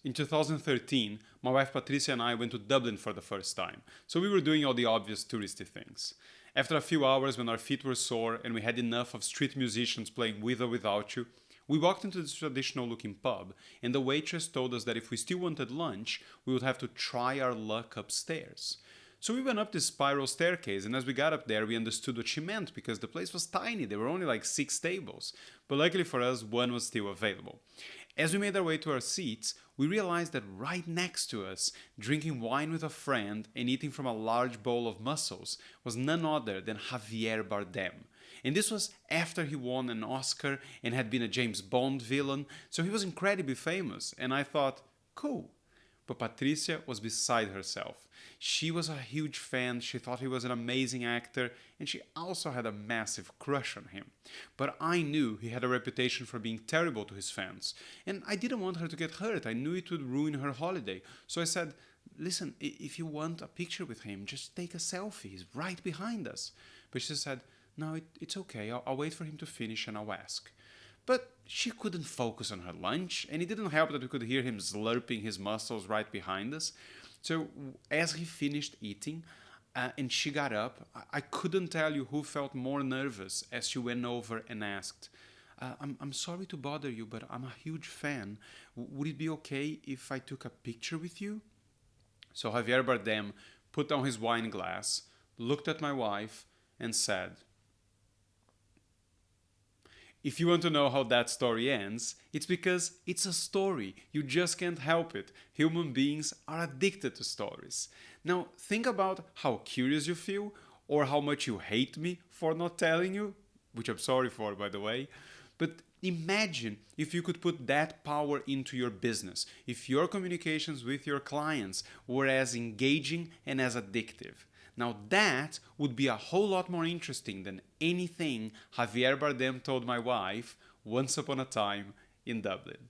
In 2013, my wife Patricia and I went to Dublin for the first time, so we were doing all the obvious touristy things. After a few hours, when our feet were sore and we had enough of street musicians playing With or Without You, we walked into this traditional looking pub, and the waitress told us that if we still wanted lunch, we would have to try our luck upstairs. So we went up this spiral staircase, and as we got up there, we understood what she meant because the place was tiny. There were only like 6 tables, but luckily for us, one was still available. As we made our way to our seats, we realized that right next to us, drinking wine with a friend and eating from a large bowl of mussels, was none other than Javier Bardem. And this was after he won an Oscar and had been a James Bond villain, so he was incredibly famous, and I thought, cool. But Patricia was beside herself. She was a huge fan, she thought he was an amazing actor, and she also had a massive crush on him. But I knew he had a reputation for being terrible to his fans, and I didn't want her to get hurt. I knew it would ruin her holiday. So I said, listen, if you want a picture with him, just take a selfie. He's right behind us. But she said, no, it's okay. I'll wait for him to finish and I'll ask. But she couldn't focus on her lunch, and it didn't help that we could hear him slurping his mussels right behind us. So as he finished eating and she got up, I couldn't tell you who felt more nervous as she went over and asked, I'm sorry to bother you, but I'm a huge fan. Would it be okay if I took a picture with you? So Javier Bardem put down his wine glass, looked at my wife, and said, if you want to know how that story ends, it's because it's a story. You just can't help it. Human beings are addicted to stories. Now, think about how curious you feel, or how much you hate me for not telling you, which I'm sorry for, by the way. But imagine if you could put that power into your business, if your communications with your clients were as engaging and as addictive. Now that would be a whole lot more interesting than anything Javier Bardem told my wife once upon a time in Dublin.